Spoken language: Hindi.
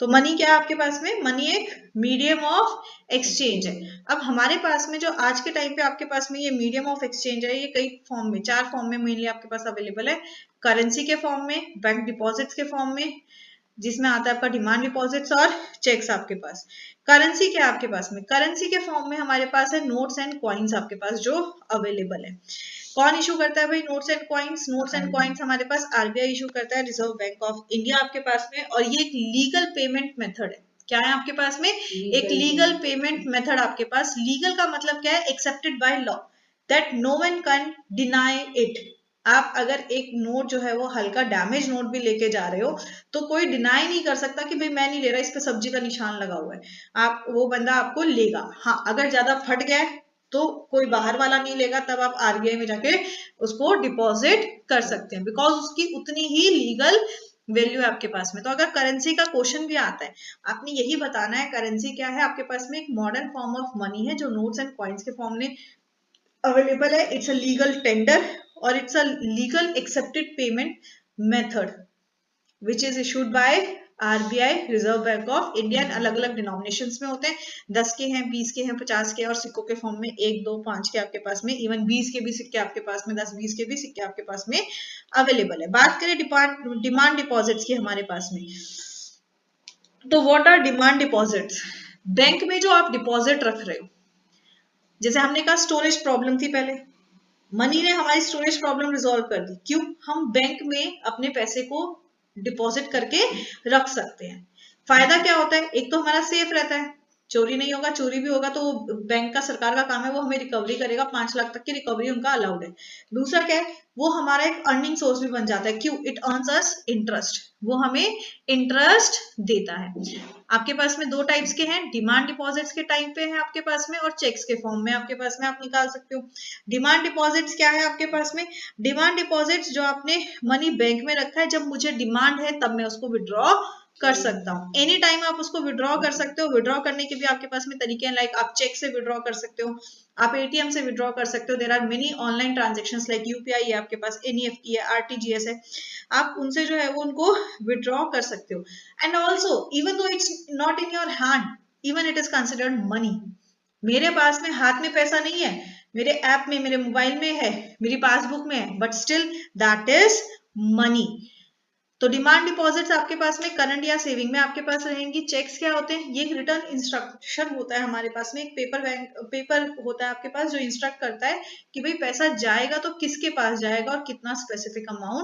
तो मनी क्या है आपके पास में, मनी एक मीडियम ऑफ एक्सचेंज है। अब हमारे पास में जो आज के टाइम पे आपके पास में ये मीडियम ऑफ एक्सचेंज है, ये कई फॉर्म में, 4 फॉर्म में मेनली आपके पास अवेलेबल है। करेंसी के फॉर्म में, बैंक डिपॉजिट्स के फॉर्म में, जिसमें आता है आपका डिमांड डिपॉजिट्स और चेक्स आपके पास। करेंसी क्या है आपके पास में, करेंसी के फॉर्म में हमारे पास है नोट्स एंड कॉइन्स आपके पास जो अवेलेबल है। कौन इशू करता है भाई notes and coins, notes and coins हमारे पास आरबीआई इशू करता है, रिजर्व बैंक ऑफ इंडिया आपके पास में, और ये एक लीगल पेमेंट मेथड है। क्या है आपके पास में, एक लीगल पेमेंट मेथड आपके पास। लीगल का मतलब क्या है, accepted by law, that no one can deny it. आप अगर एक नोट जो है वो हल्का डैमेज नोट भी लेके जा रहे हो तो कोई डिनाई नहीं कर सकता कि भाई मैं नहीं ले रहा, इस पे सब्जी का निशान लगा हुआ है, आप वो बंदा आपको लेगा। हाँ, अगर ज्यादा फट गया है तो कोई बाहर वाला नहीं लेगा, तब आप आरबीआई में जाके उसको डिपॉजिट कर सकते हैं, बिकॉज उसकी उतनी ही लीगल वैल्यू है आपके पास में। तो अगर करेंसी का क्वेश्चन भी आता है, आपने यही बताना है करेंसी क्या है आपके पास में, एक मॉडर्न फॉर्म ऑफ मनी है जो नोट्स एंड कॉइन्स के फॉर्म में अवेलेबल है। इट्स अ लीगल टेंडर और it's a legal accepted payment method which is issued by RBI, reserve bank of India. अलग अलग डिनोमिनेशंस में होते हैं, 10 के हैं, 20 के हैं, 50 के, और सिक्कों के फॉर्म में 1, 2, 5 के आपके पास में, इवन 20 के भी सिक्के आपके पास में, 10, 20 के भी सिक्के आपके पास में अवेलेबल है। बात करें डिमांड डिपॉजिट्स की हमारे पास में, तो what are demand deposits. Bank में जो आप डिपॉजिट रख रहे हो, जैसे हमने कहा स्टोरेज प्रॉब्लम थी पहले, मनी ने हमारी स्टोरेज प्रॉब्लम रिजॉल्व कर दी। क्यों, हम बैंक में अपने पैसे को डिपॉजिट करके रख सकते हैं। फायदा क्या होता है, एक तो हमारा सेफ रहता है, चोरी नहीं होगा, चोरी भी होगा तो बैंक का, सरकार का काम है, वो हमें रिकवरी करेगा, 5 लाख तक की रिकवरी उनका अलाउड है। दूसरा क्या है, वो हमारा एक अर्निंग सोर्स भी बन जाता है। क्यों, इट अर्न्स अस इंटरेस्ट, वो हमें इंटरेस्ट देता है। आपके पास में 2 टाइप्स के हैं, डिमांड डिपॉजिट्स के टाइम पे है आपके पास में, और चेक्स के फॉर्म में आपके पास में आप निकाल सकते हो। डिमांड डिपॉजिट्स क्या है आपके पास में, डिमांड डिपॉजिट्स जो आपने मनी बैंक में रखा है, जब मुझे डिमांड है तब मैं उसको विड्रॉ कर सकता हूँ। एनी टाइम आप उसको विड्रॉ कर सकते हो। विड्रॉ करने के भी आपके पास में तरीके हैं, लाइक आप चेक से विड्रॉ कर सकते हो, आप एटीएम से विड्रॉ कर सकते हो। There are many online transactions like UPI है आपके पास, एनईएफटी है, आरटीजीएस है, आप उनसे जो है वो उनको विड्रॉ कर सकते हो। And also even though it's not in your hand, even it is considered money. मेरे पास में हाथ में पैसा नहीं है, मेरे ऐप में, मेरे मोबाइल में है, मेरी पासबुक में है, but still that is money. तो डिमांड डिपॉजिट्स आपके पास में करंट या सेविंग में आपके पास रहेंगी। चेक्स क्या होते हैं, ये एक रिटर्न इंस्ट्रक्शन होता है हमारे पास में, एक पेपर होता है आपके पास जो इंस्ट्रक्ट करता है कि भाई पैसा जाएगा तो किसके पास जाएगा और कितना स्पेसिफिक अमाउंट